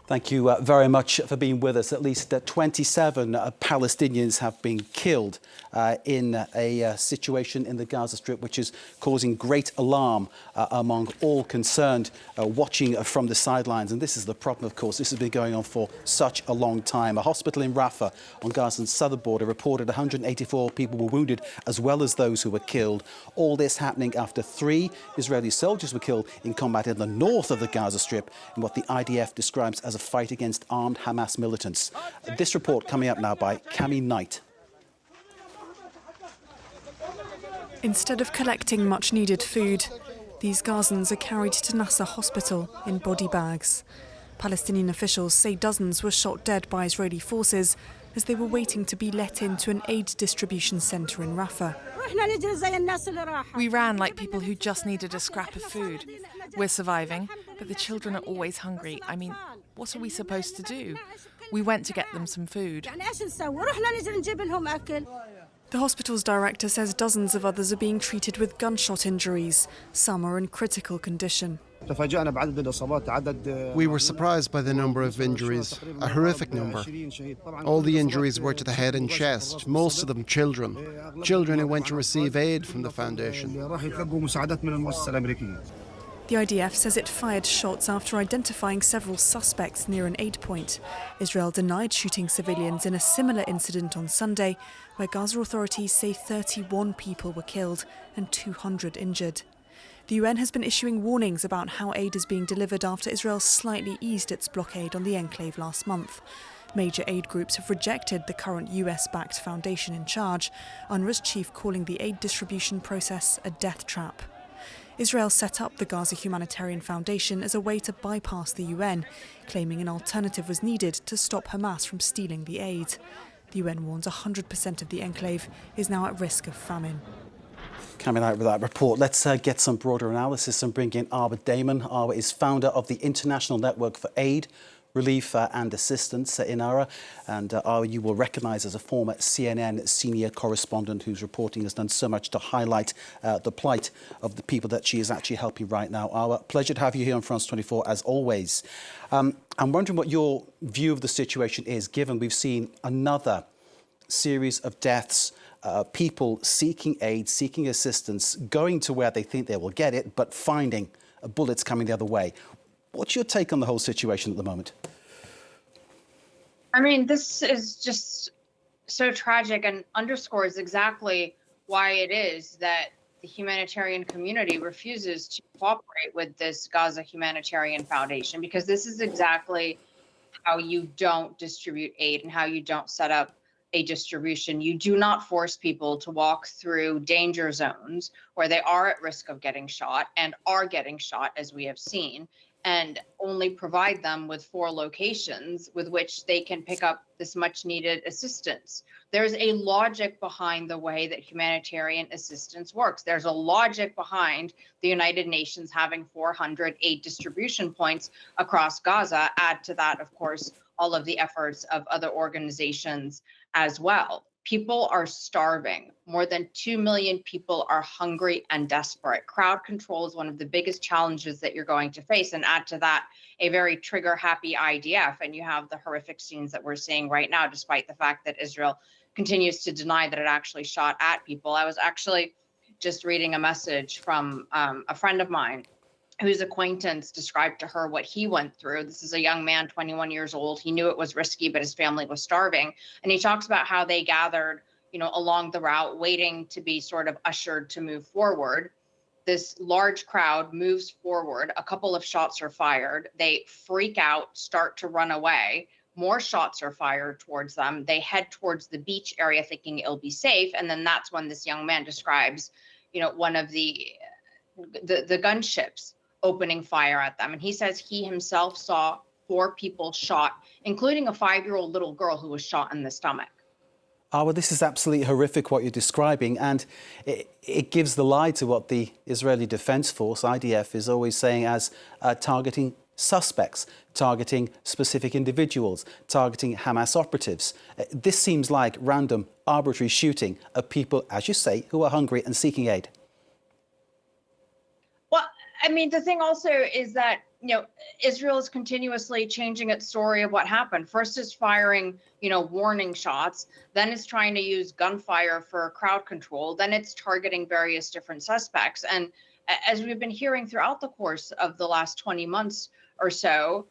Thank you very much for being with us. At least 27 Palestinians have been killed in a situation in the Gaza Strip, which is causing great alarm among all concerned watching from the sidelines. And this is the problem, of course. This has been going on for such a long time. A hospital in Rafah on Gaza's southern border reported 184 people were wounded, as well as those who were killed. All this happening after 3 Israeli soldiers were killed in combat in the north of the Gaza Strip in what the IDF describes as a fight against armed Hamas militants. This report coming up now by Cami Knight. Instead of collecting much-needed food, these Gazans are carried to Nasser hospital in body bags. Palestinian officials say dozens were shot dead by Israeli forces as they were waiting to be let into an aid distribution centre in Rafah. We ran like people who just needed a scrap of food. We're surviving, but the children are always hungry. I mean, what are we supposed to do? We went to get them some food. The hospital's director says dozens of others are being treated with gunshot injuries. Some are in critical condition. We were surprised by the number of injuries, a horrific number. All the injuries were to the head and chest, most of them children. Children who went to receive aid from the foundation. The IDF says it fired shots after identifying several suspects near an aid point. Israel denied shooting civilians in a similar incident on Sunday, where Gaza authorities say 31 people were killed and 200 injured. The UN has been issuing warnings about how aid is being delivered after Israel slightly eased its blockade on the enclave last month. Major aid groups have rejected the current US-backed foundation in charge, UNRWA's chief calling the aid distribution process a death trap. Israel set up the Gaza Humanitarian Foundation as a way to bypass the UN, claiming an alternative was needed to stop Hamas from stealing the aid. The UN warns 100% of the enclave is now at risk of famine. Coming out with that report, let's get some broader analysis and bring in Arwa Damon. Arwa is founder of the International Network for Aid, Relief and Assistance, INARA. And Arwa, you will recognise as a former CNN Senior Correspondent whose reporting has done so much to highlight the plight of the people that she is actually helping right now. Arwa, pleasure to have you here on France 24 as always. I'm wondering what your view of the situation is, given we've seen another series of deaths, people seeking aid, seeking assistance, going to where they think they will get it, but finding bullets coming the other way. What's your take on the whole situation at the moment? I mean, this is just so tragic and underscores exactly why it is that the humanitarian community refuses to cooperate with this Gaza Humanitarian Foundation, because this is exactly how you don't distribute aid and how you don't set up a distribution. You do not force people to walk through danger zones where they are at risk of getting shot and are getting shot, as we have seen, and only provide them with 4 locations with which they can pick up this much needed assistance. There's a logic behind the way that humanitarian assistance works. There's a logic behind the United Nations having 400 aid distribution points across Gaza. Add to that, of course, all of the efforts of other organizations as well. People are starving. More than 2 million people are hungry and desperate. Crowd control is one of the biggest challenges that you're going to face. And add to that, a very trigger-happy IDF. And you have the horrific scenes that we're seeing right now, despite the fact that Israel continues to deny that it actually shot at people. I was actually just reading a message from a friend of mine whose acquaintance described to her what he went through. This is a young man, 21 years old. He knew it was risky, but his family was starving. And he talks about how they gathered, along the route, waiting to be sort of ushered to move forward. This large crowd moves forward. A couple of shots are fired. They freak out, start to run away. More shots are fired towards them. They head towards the beach area thinking it'll be safe. And then that's when this young man describes, one of the gunships opening fire at them. And he says he himself saw 4 people shot, including a 5-year-old little girl who was shot in the stomach. Well, this is absolutely horrific what you're describing, and it gives the lie to what the Israeli Defense Force, IDF, is always saying as targeting suspects, targeting specific individuals, targeting Hamas operatives. This seems like random, arbitrary shooting of people, as you say, who are hungry and seeking aid. Well, I mean, the thing also is that Israel is continuously changing its story of what happened. First it's firing, warning shots. Then it's trying to use gunfire for crowd control. Then it's targeting various different suspects. And as we've been hearing throughout the course of the last 20 months or so,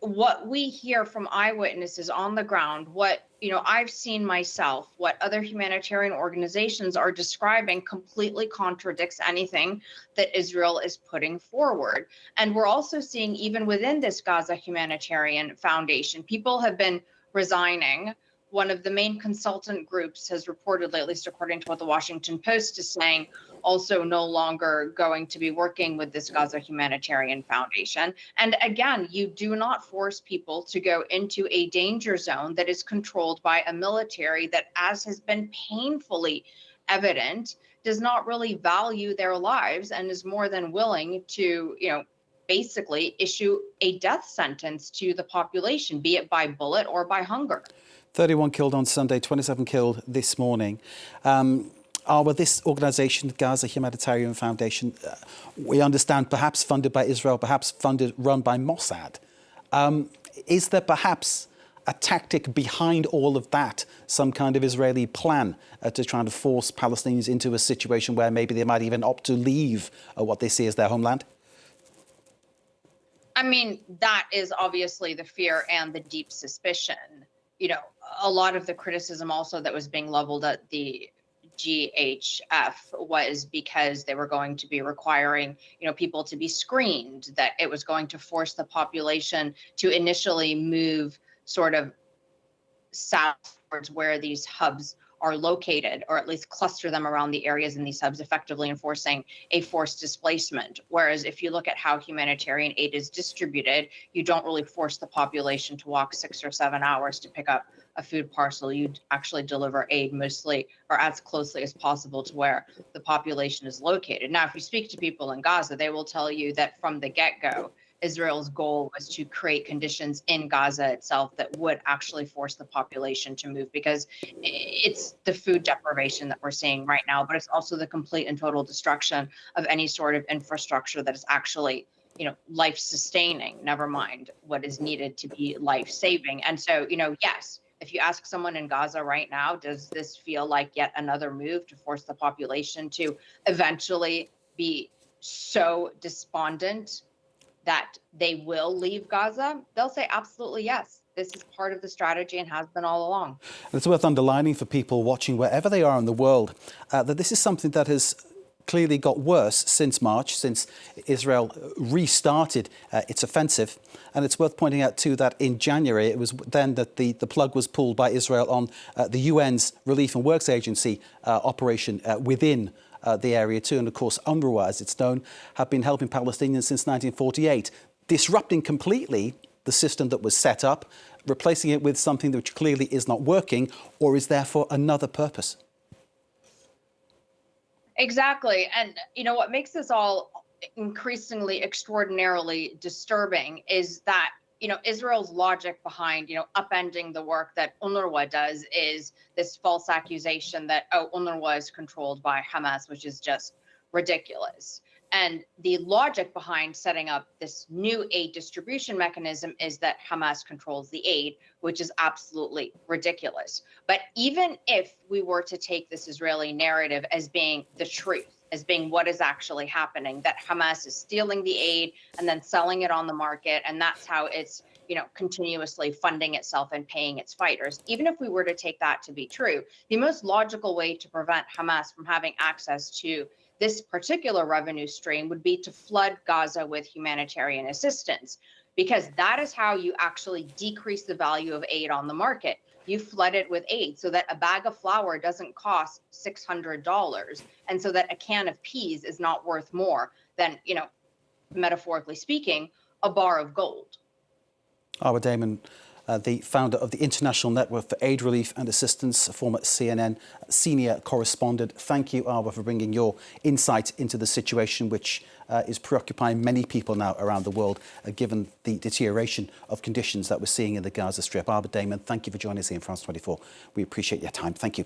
what we hear from eyewitnesses on the ground, what I've seen myself, what other humanitarian organizations are describing completely contradicts anything that Israel is putting forward. And we're also seeing, even within this Gaza Humanitarian Foundation, people have been resigning. One of the main consultant groups has reportedly, at least according to what the Washington Post is saying, also no longer going to be working with this Gaza Humanitarian Foundation. And again, you do not force people to go into a danger zone that is controlled by a military that, as has been painfully evident, does not really value their lives and is more than willing to, basically issue a death sentence to the population, be it by bullet or by hunger. 31 killed on Sunday, 27 killed this morning. Arwa, this organisation, Gaza Humanitarian Foundation, we understand perhaps funded by Israel, perhaps run by Mossad. Is there perhaps a tactic behind all of that, some kind of Israeli plan to try to force Palestinians into a situation where maybe they might even opt to leave what they see as their homeland? I mean, that is obviously the fear and the deep suspicion. A lot of the criticism also that was being leveled at the GHF was because they were going to be requiring, people to be screened, that it was going to force the population to initially move sort of south towards where these hubs are located, or at least cluster them around the areas in these hubs, effectively enforcing a forced displacement. Whereas if you look at how humanitarian aid is distributed, you don't really force the population to walk 6 or 7 hours to pick up a food parcel. You actually deliver aid mostly or as closely as possible to where the population is located. Now, if you speak to people in Gaza, they will tell you that from the get-go, Israel's goal was to create conditions in Gaza itself that would actually force the population to move, because it's the food deprivation that we're seeing right now, but it's also the complete and total destruction of any sort of infrastructure that is actually, life-sustaining, never mind what is needed to be life-saving. And so, yes, if you ask someone in Gaza right now, does this feel like yet another move to force the population to eventually be so despondent that they will leave Gaza? They'll say absolutely yes. This is part of the strategy and has been all along. And it's worth underlining for people watching wherever they are in the world that this is something that has clearly got worse since March, since Israel restarted its offensive. And it's worth pointing out too that in January, it was then that the plug was pulled by Israel on the UN's Relief and Works Agency operation within the area too. And of course, UNRWA, as it's known, have been helping Palestinians since 1948, disrupting completely the system that was set up, replacing it with something which clearly is not working or is there for another purpose. Exactly. And, what makes this all increasingly extraordinarily disturbing is that, Israel's logic behind, upending the work that UNRWA does is this false accusation that, UNRWA is controlled by Hamas, which is just ridiculous. And the logic behind setting up this new aid distribution mechanism is that Hamas controls the aid, which is absolutely ridiculous. But even if we were to take this Israeli narrative as being the truth, as being what is actually happening, that Hamas is stealing the aid and then selling it on the market, and that's how it's, continuously funding itself and paying its fighters. Even if we were to take that to be true, the most logical way to prevent Hamas from having access to this particular revenue stream would be to flood Gaza with humanitarian assistance, because that is how you actually decrease the value of aid on the market. You flood it with aid so that a bag of flour doesn't cost $600, and so that a can of peas is not worth more than, metaphorically speaking, a bar of gold. Arwa Damon, the founder of the International Network for Aid, Relief and Assistance, a former CNN Senior Correspondent. Thank you, Arwa, for bringing your insight into the situation which is preoccupying many people now around the world, given the deterioration of conditions that we're seeing in the Gaza Strip. Arwa Damon, thank you for joining us here in France 24. We appreciate your time. Thank you.